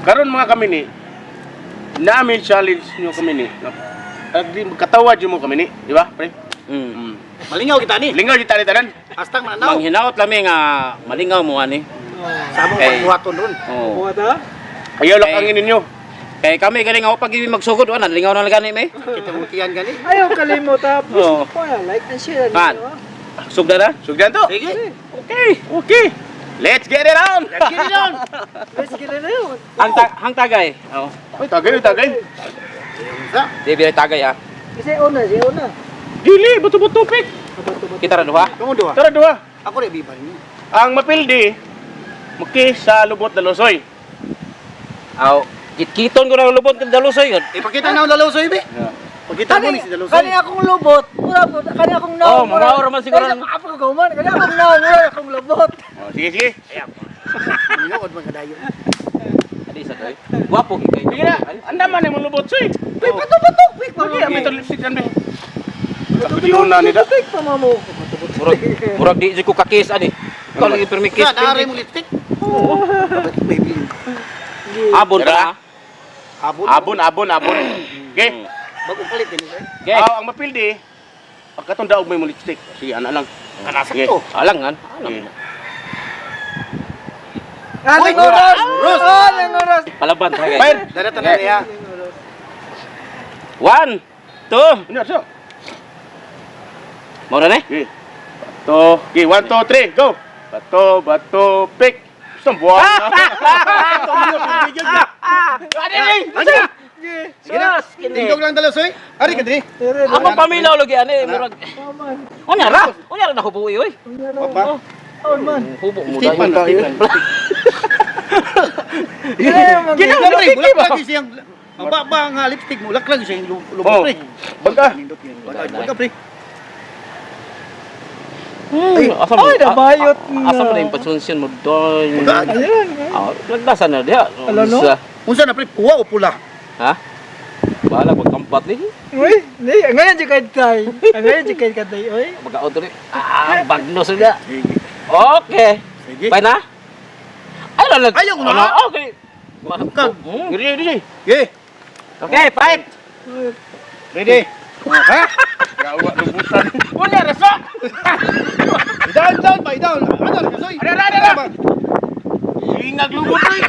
Karon mga kami ni, namin challenge nyo kami ni. Di magkatawa dyan mo kami ni, di ba, pre? Malingaw kita ni. Lingaw di tanan. Astang mananaw. Manghinaot lami nga malingaw mo ani. Sabong Okay. pagbuhaton ron. Oh. Ayaw lang ang ninyo. Kay kami galing ako pag magsugod wala lingaw na lagani may. Kita mutian gani. Ayaw kalimot tapos. Oo. Like and share. Man. Sugda na? Sugdan to. Sige. Okay. Let's get it on. Lagi ron. Let's get it out. Hang tagay. Oh. Ay, tagay. Sa. Di biya tagay ah. Kasi una, si una. Dili, buto-buto pik. Kita ra duha. Kamu dua. Tara duha. Ako rin biban niyo. Ang mapildi, maki sa lubot na losoy. Aw, kitkiton ko na lubot ng dalusoy yun. Ipakita na ang lalosoy be. Pakita mo ni si lalosoy. Kani akong lubot. Kani akong Oh, naong. mamaw raman siguro. Kani akong gauman. Kani akong naong. Akong lubot. Oh, sige. Minuod man kadayo. Adi sa toy. Guwapo kay. Sige na, andaman yung mga lubot, soy. Pik, pato. Pik, Sige, mamo. may lipstick yan, be. Kapiliyon na nila. Pik, mamo. Murag di ko kakis ani. Ikaw lagi permikis. Sa dari mo lipstick. Oo. Baby. Abon ka. Abon. Abon. Okay. Bagong palit din eh. Okay. Ang mapildi, pagkatong daog may mga lipstick. Sige, ana lang. Kanasak Sige. to. Alangan. Sige. Anong oras? Ros. Anong oras? Palaban tagay. Fire. Daratan na niya. 1 2 Ano, so? Mau na ni? Okay. Bato. Okay, 1, 2, 3, go. Bato, pick. Gusto buwan. Sige na. Tindog lang lalosoy. Ari ka diri. Apa paminaw lagi ani murag. Unya ra na hubo oy. Papa. Man. Hubo mo Tipan dayon. tayo. Ginawa Ginawa pre, lipstick bulak ba? lagi siyang mababa nga lipstick mo, laklag siya yung Oh, lubog pre. bangka. Baga pre. Asa Ay, nabayot Asa mo na yung pasunsin mo doon. Ayun. Nagdasan na diha. Alam no? Unsa na pre, puwa o pula? Ha? Bahala pagkampat ni. Uy, ngayon di kay tay. Ngayon di kay tay, oy. Mag-out rin. Bagno sudah. Okay. Sige. Bye na? Ay, lalag. Ayaw ko na. Okay. Kag. Diri. Okay. Okay, fight. Ready? Ha? Gawa lubutan. Unya rasa. Down pa, down. Ano ka soy? Ada. Ingag lubot rin.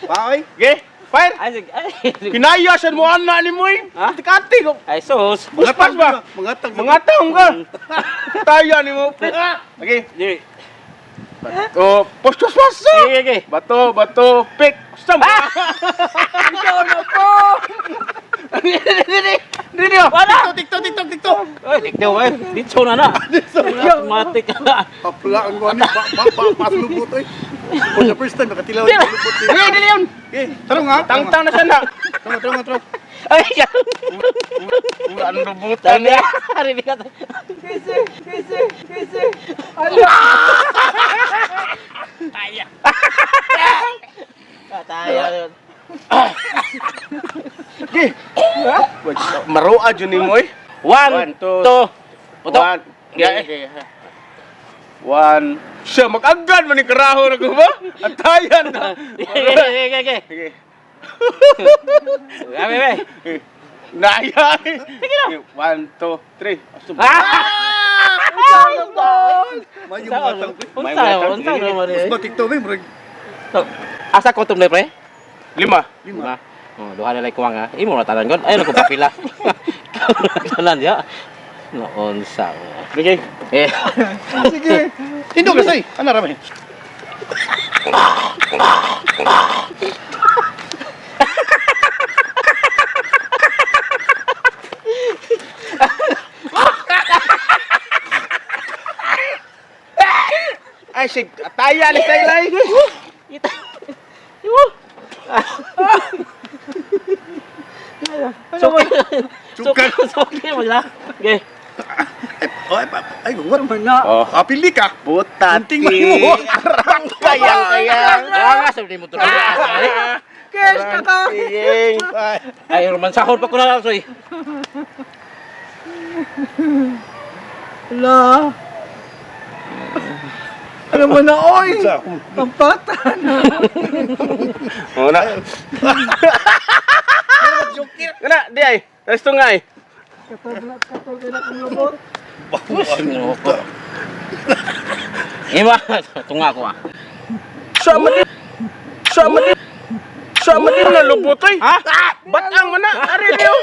Paoy. Okay, fire. Ay, Kinaya siya mo anak ni mo eh. Ha? Tikati ko. ay sus. Buspas ba? Mangatag. Mangatang ka. Taya ni mo. Okay. Diri. Bato, postos paso. Okay. Bato, pick. Stam. Ikaw na po. Diri. Wala. TikTok. Oy, diktaw ay. Dito na na. Automatic na. Papulaan ko ani, pas lubot oy. For the first time nakatilaw yung lubot. Dili yun. Okay, tarong ha. Tangtang na siya na. Tarong. Ay, yan. Ulan lubutan Tanda. niya. Hari ka. Kisi. Ano? Tayo. Maruad yun ni mo eh. 1 2 Putok. One. Yeah. One. Siya, mag-agad man ni karaho na ko ba? Atayan na. Okay. Okay. Abe. Naya eh. Sige na. 1, 2, 3. Asum. Mayo matang. Unsa naman Mas eh. ba TikTok eh, murag Asa ko tum pre? 5. lima. Oh, duha na lay kuwang ha. Imo na tanan kon. Ayun ko papila. Tanan ya. No unsa. Okay. Eh. Sige. Tindog ka soy. Ano ra man? Ay, sig. Atayan ni tayo lang. Suki mo na. Okay. Ay, what man na? Oh. Apili ka. Butati. Tingnan mo. Arang kayang. Nga sabi mo to. Kes na ka. Sige. Ay roman sahod pa ko na soy. Ala. Alam mo na, oy! Sa ako. Ang bata na. Oo na. Kana, di ay. Resto nga ay. Katol kaya kong lubot. Ginoo ko. Ima, tunga ko ah. Sama din na lubot ay. Ha? Batang man na. Ari niyo.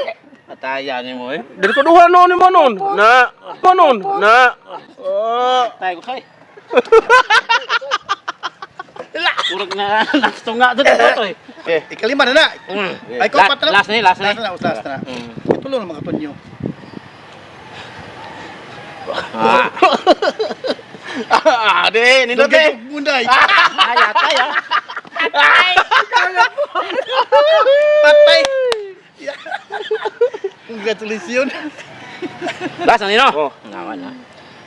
Pataya ni mo eh. Dari ko duha no ni Manon. Na. Oh. Tay ko say. Kurang na tunga dito to eh. Ikalima na na. Ay, ko pat na. Last na. Last na. Mm. Itulo na mga tunyo. Ah, Ade, nindot eh. Munday. tayo. Patay. Congratulations. Last na nino. Oh. Naman na.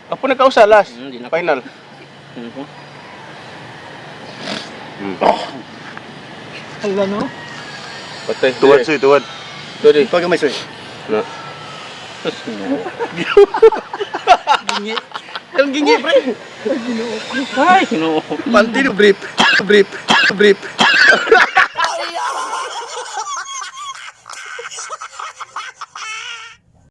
Apo nagkausa last. Hindi na. Final. Ala no? Patay. Tuwad, soy, tuwad. Tuwad. Tuwag ka may soy. Na. Gingi. Ang gingi, pre. Ay, no. Panty no brief.